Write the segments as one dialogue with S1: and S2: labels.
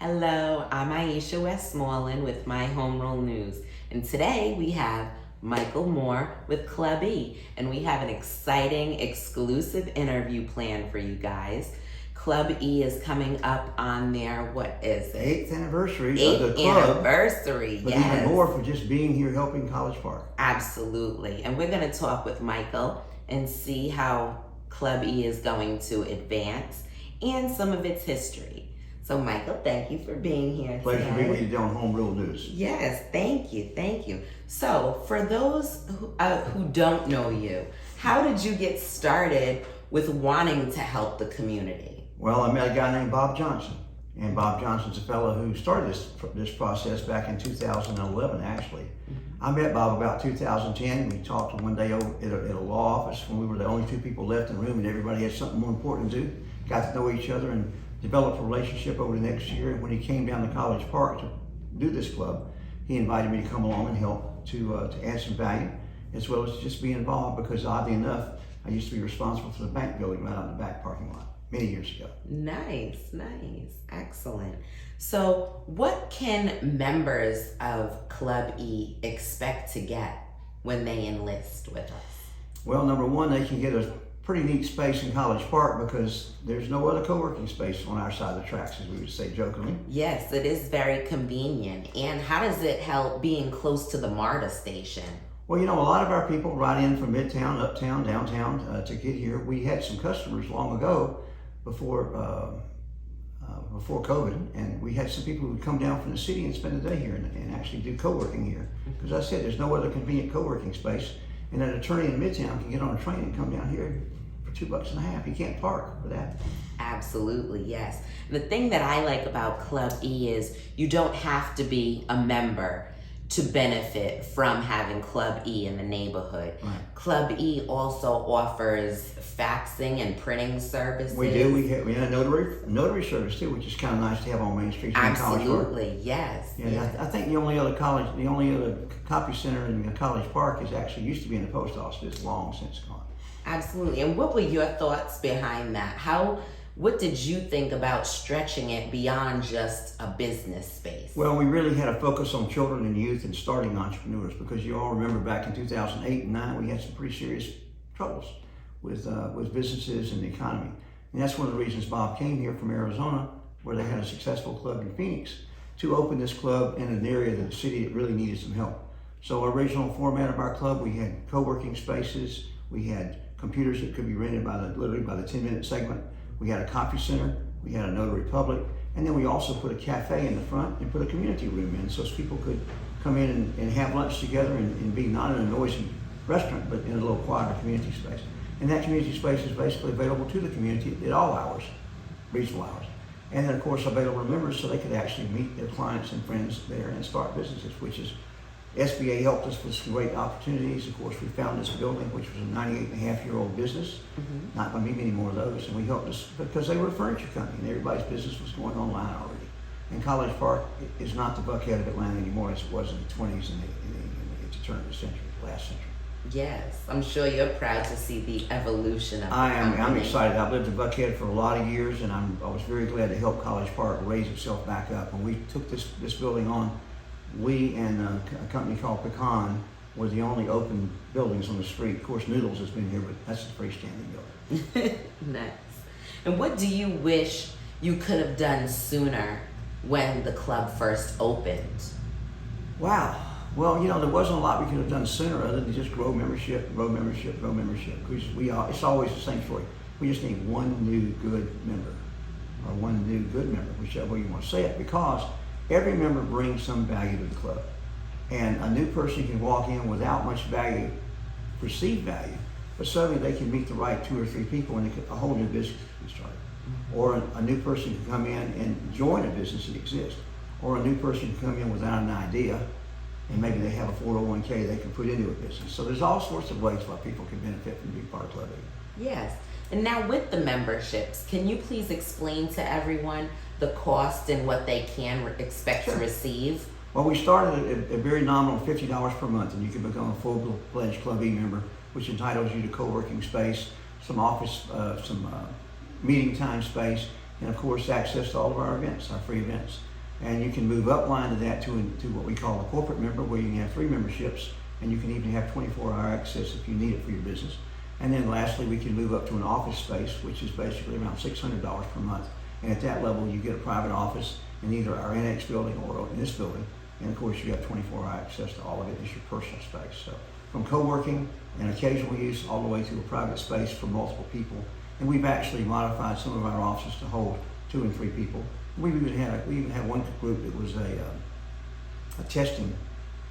S1: Hello, I'm Iesha Westmoreland with My Home Rule News, and today we have Micheal Moore with Club E, and we have an exciting exclusive interview planned for you guys. Club E is coming up on their, what is it?
S2: 8th anniversary
S1: Eighth
S2: of the club.
S1: Anniversary,
S2: but
S1: yes.
S2: even more for just being here helping College Park.
S1: Absolutely, and we're going to talk with Micheal and see how Club E is going to advance and some of its history. So Micheal, thank you for being here today.
S2: Pleasure to be with you on Home Rule News.
S1: Yes, thank you. So for those who don't know you, how did you get started with wanting to help the community?
S2: Well, I met a guy named Bob Johnson. And Bob Johnson's a fellow who started this process back in 2011, actually. I met Bob about 2010. We talked one day over at a law office when we were the only two people left in the room and everybody had something more important to do. Got to know each other and developed a relationship over the next year. And when he came down to College Park to do this club, he invited me to come along and help to add some value, as well as just be involved, because oddly enough, I used to be responsible for the bank building right out in the back parking lot many years ago.
S1: Nice, excellent. So what can members of Club E expect to get when they enlist with us?
S2: Well, number one, they can get a pretty neat space in College Park because there's no other co-working space on our side of the tracks, as we would say jokingly.
S1: Yes, it is very convenient. And how does it help being close to the MARTA station?
S2: Well, you know, a lot of our people ride in from Midtown, Uptown, Downtown to get here. We had some customers long ago before COVID, and we had some people who would come down from the city and spend the day here and actually do co-working here. Because I said there's no other convenient co-working space, and an attorney in Midtown can get on a train and come down here for $2.50. He can't park for that.
S1: Absolutely, yes. The thing that I like about Club E is you don't have to be a member to benefit from having Club E in the neighborhood.
S2: Right.
S1: Club E also offers faxing and printing services.
S2: We do. We have a notary service too, which is kind of nice to have on Main Street.
S1: Absolutely, yes.
S2: Yeah,
S1: yes.
S2: I think the only other copy center in College Park is actually used to be in the post office. It's long since gone.
S1: Absolutely. And what were your thoughts behind that? What did you think about stretching it beyond just a business space?
S2: Well, we really had a focus on children and youth and starting entrepreneurs, because you all remember back in 2008 and 9, we had some pretty serious troubles with businesses and the economy. And that's one of the reasons Bob came here from Arizona, where they had a successful club in Phoenix, to open this club in an area of the city that really needed some help. So our original format of our club, we had co-working spaces, we had computers that could be rented literally by the 10-minute segment. We had a coffee center, we had a notary public, and then we also put a cafe in the front and put a community room in so people could come in and have lunch together and be not in a noisy restaurant, but in a little quieter community space. And that community space is basically available to the community at all hours, reasonable hours. And then of course available to members so they could actually meet their clients and friends there and start businesses, which is, SBA helped us with some great opportunities. Of course, we found this building, which was a 98-and-a-half-year-old business. Not going to be many more of those. And we helped us because they were a furniture company and everybody's business was going online already. And College Park is not the Buckhead of Atlanta anymore as it was in the 20s and at the turn of the century, last century.
S1: Yes, I'm sure you're proud to see the evolution of the company.
S2: I'm excited. I've lived in Buckhead for a lot of years, and I was very glad to help College Park raise itself back up. When we took this building on, we and a company called Pecan were the only open buildings on the street. Of course, Noodles has been here, but that's a freestanding building.
S1: Nice. And what do you wish you could have done sooner when the club first opened?
S2: Wow. Well, you know, there wasn't a lot we could have done sooner other than just grow membership. Because it's always the same story. We just need one new good member, or one new good member, whichever way you want to say it, because every member brings some value to the club. And a new person can walk in without much value, perceived value, but suddenly they can meet the right 2 or 3 people and a whole new business can be started. Or a new person can come in and join a business that exists. Or a new person can come in without an idea and maybe they have a 401k they can put into a business. So there's all sorts of ways why people can benefit from being part of Club E.
S1: Yes. And now with the memberships, can you please explain to everyone the cost and what they can expect to receive?
S2: Well, we started at a very nominal $50 per month, and you can become a full-fledged Club E member, which entitles you to co-working space, some office, some meeting time space, and of course access to all of our events, our free events. And you can move upline to that to what we call a corporate member, where you can have 3 memberships, and you can even have 24-hour access if you need it for your business. And then lastly, we can move up to an office space, which is basically around $600 per month. And at that level, you get a private office in either our annex building or in this building. And of course, you have 24-hour access to all of it as your personal space. So from co-working and occasional use all the way to a private space for multiple people. And we've actually modified some of our offices to hold 2 and 3 people. We even had one group that was a testing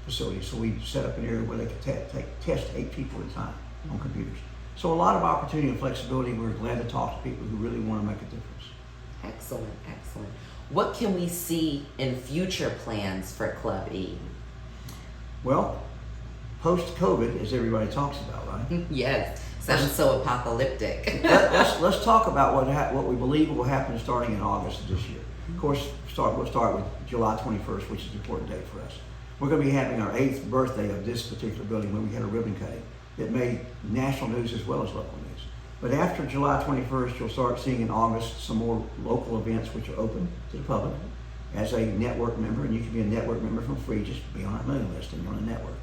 S2: facility. So we set up an area where they could test 8 people at a time on computers. So a lot of opportunity and flexibility. We're glad to talk to people who really want to make a difference.
S1: Excellent, excellent. What can we see in future plans for Club E?
S2: Well, post-COVID, as everybody talks about, right?
S1: Yes, sounds so apocalyptic.
S2: let's talk about what we believe will happen starting in August of this year. Of course, we'll start with July 21st, which is an important date for us. We're going to be having our 8th birthday of this particular building when we had a ribbon cutting that made national news as well as local news. But after July 21st, you'll start seeing in August some more local events which are open to the public as a network member, and you can be a network member for free, just be on our mailing list and you're on a network.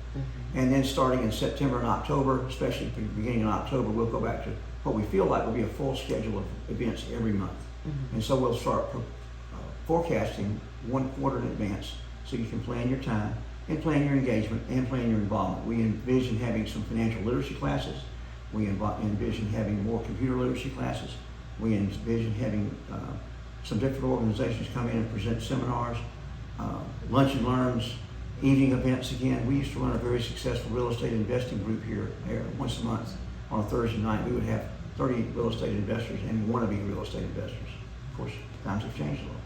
S2: And then starting in September and October, especially at the beginning of October, we'll go back to what we feel like will be a full schedule of events every month. And so we'll start forecasting 1 quarter in advance so you can plan your time and plan your engagement and plan your involvement. We envision having some financial literacy classes. We envision having more computer literacy classes. We envision having some different organizations come in and present seminars, lunch and learns, evening events again. We used to run a very successful real estate investing group here once a month. On a Thursday night, we would have 30 real estate investors and wannabe real estate investors. Of course, times have changed a little.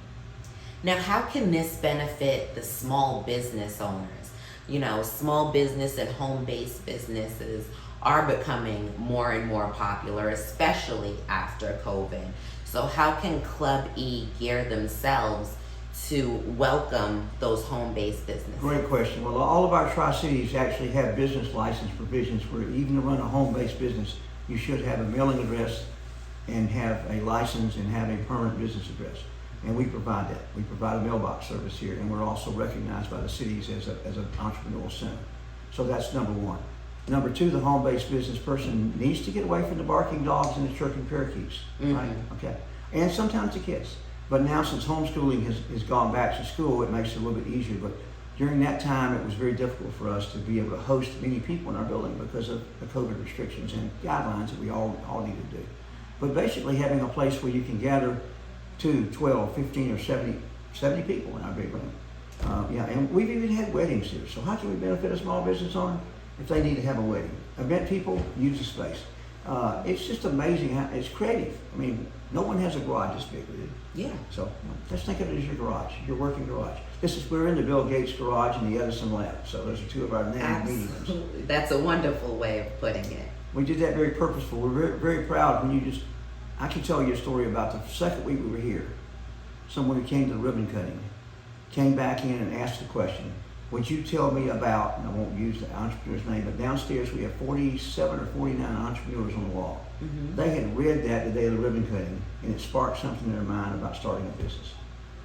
S1: Now, how can this benefit the small business owners? You know, small business and home-based businesses are becoming more and more popular, especially after COVID. So how can Club E gear themselves to welcome those home-based businesses?
S2: Great question. Well, all of our Tri-Cities actually have business license provisions where even to run a home-based business, you should have a mailing address and have a license and have a permanent business address. And we provide that. We provide a mailbox service here, and we're also recognized by the cities as an entrepreneurial center. So that's number 1. Number 2, the home-based business person needs to get away from the barking dogs and the chirping parakeets, right? Okay. And sometimes the kids. But now since homeschooling has gone back to school, it makes it a little bit easier. But during that time, it was very difficult for us to be able to host many people in our building because of the COVID restrictions and guidelines that we all need to do. But basically having a place where you can gather 2, 12, 15, or 70 people in our big room. And we've even had weddings here. So how can we benefit a small business owner? If they need to have a wedding. Event people, use the space. It's just amazing how it's creative. I mean, no one has a garage this big, really.
S1: Yeah.
S2: So let's think of it as your garage, your working garage. We're in the Bill Gates garage and the Edison lab. So those are 2 of our named meetings.
S1: Absolutely. That's a wonderful way of putting it.
S2: We did that very purposeful. We're very, very proud when I can tell you a story about the second week we were here. Someone who came to the ribbon cutting came back in and asked the question, would you tell me about, and I won't use the entrepreneur's name, but downstairs we have 47 or 49 entrepreneurs on the wall. They had read that the day of the ribbon cutting, and it sparked something in their mind about starting a business.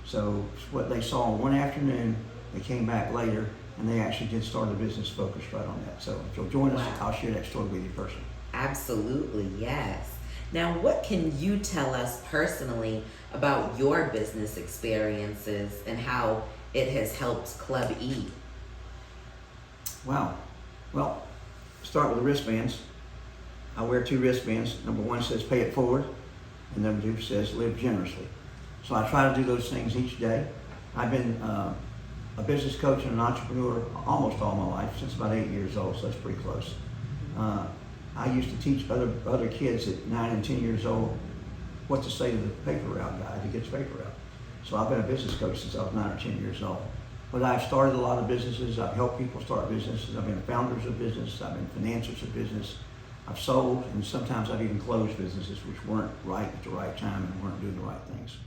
S2: So what they saw one afternoon, they came back later, and they actually did start a business focused right on that. So if you'll join us, I'll share that story with you personally.
S1: Absolutely, yes. Now, what can you tell us personally about your business experiences and how it has helped Club E?
S2: Wow. Well, start with the wristbands. I wear 2 wristbands. Number 1 says pay it forward, and number 2 says live generously. So I try to do those things each day. I've been a business coach and an entrepreneur almost all my life, since about 8 years old, so that's pretty close. I used to teach other kids at 9 and 10 years old what to say to the paper route guy who gets paper out. So I've been a business coach since I was 9 or 10 years old. But I've started a lot of businesses. I've helped people start businesses. I've been founders of business. I've been financiers of business. I've sold, and sometimes I've even closed businesses which weren't right at the right time and weren't doing the right things.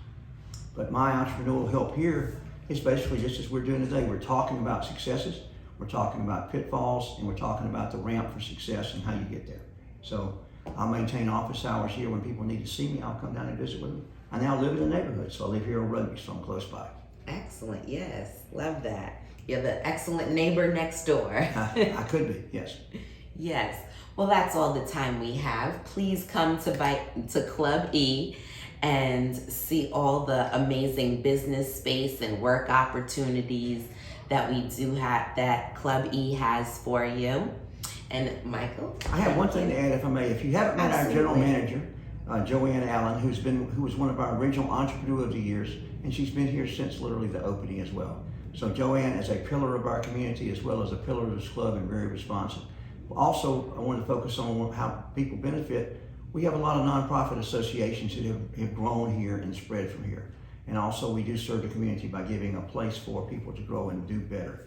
S2: But my entrepreneurial help here is basically just as we're doing today. We're talking about successes, we're talking about pitfalls, and we're talking about the ramp for success and how you get there. So I'll maintain office hours here. When people need to see me, I'll come down and visit with them. I now live in the neighborhood, so I live here on Rugby, so I'm close by.
S1: Excellent. Yes. Love that. You're the excellent neighbor next door.
S2: I could be, yes.
S1: Yes. Well, that's all the time we have. Please come to Club E and see all the amazing business space and work opportunities that we do have, that Club E has for you. And Michael?
S2: I have one thing to add, if I may. If you haven't met our general manager, Joanne Allen, who was one of our original Entrepreneur of the Years, and she's been here since literally the opening as well. So Joanne is a pillar of our community as well as a pillar of this club and very responsive. Also, I want to focus on how people benefit. We have a lot of nonprofit associations that have grown here and spread from here. And also we do serve the community by giving a place for people to grow and do better.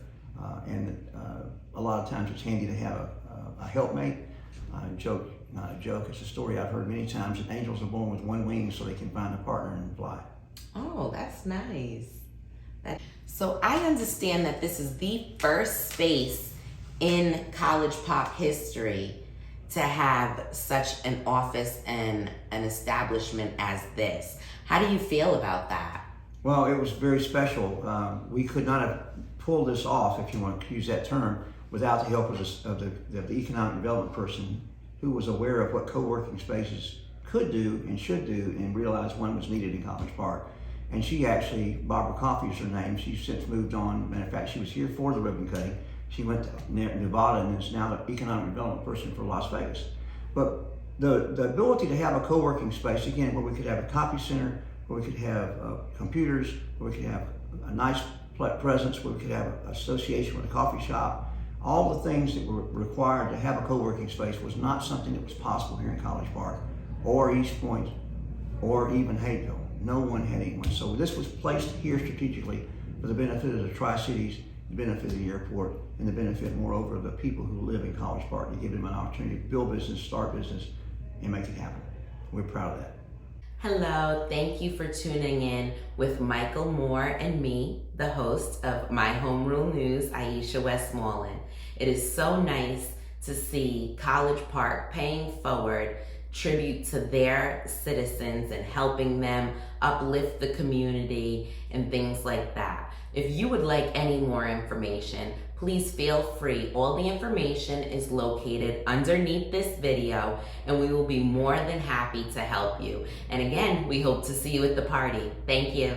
S2: A lot of times it's handy to have a helpmate. Not a joke, it's a story I've heard many times that angels are born with one wing so they can find a partner and fly.
S1: Oh, that's nice. So I understand that this is the first space in College Park history to have such an office and an establishment as this. How do you feel about that?
S2: Well, it was very special. We could not have pulled this off, if you want to use that term, without the help of the economic development person who was aware of what co-working spaces could do and should do and realized one was needed in College Park. And she actually, Barbara Coffey is her name, she's since moved on. Matter of fact, she was here for the ribbon cutting. She went to Nevada and is now the economic development person for Las Vegas. But the ability to have a co-working space, again, where we could have a copy center, where we could have computers, where we could have a nice presence, where we could have an association with a coffee shop, all the things that were required to have a co-working space was not something that was possible here in College Park or East Point or even Hayville. No one had anyone. So this was placed here strategically for the benefit of the Tri-Cities, the benefit of the airport, and the benefit, moreover, of the people who live in College Park, to give them an opportunity to build business, start business, and make it happen. We're proud of that.
S1: Hello, thank you for tuning in with Michael Moore and me, the host of My Home Rule News, Iesha Westmoreland. It is so nice to see College Park paying forward tribute to their citizens and helping them uplift the community and things like that. If you would like any more information, please feel free. All the information is located underneath this video, and we will be more than happy to help you. And again, we hope to see you at the party. Thank you.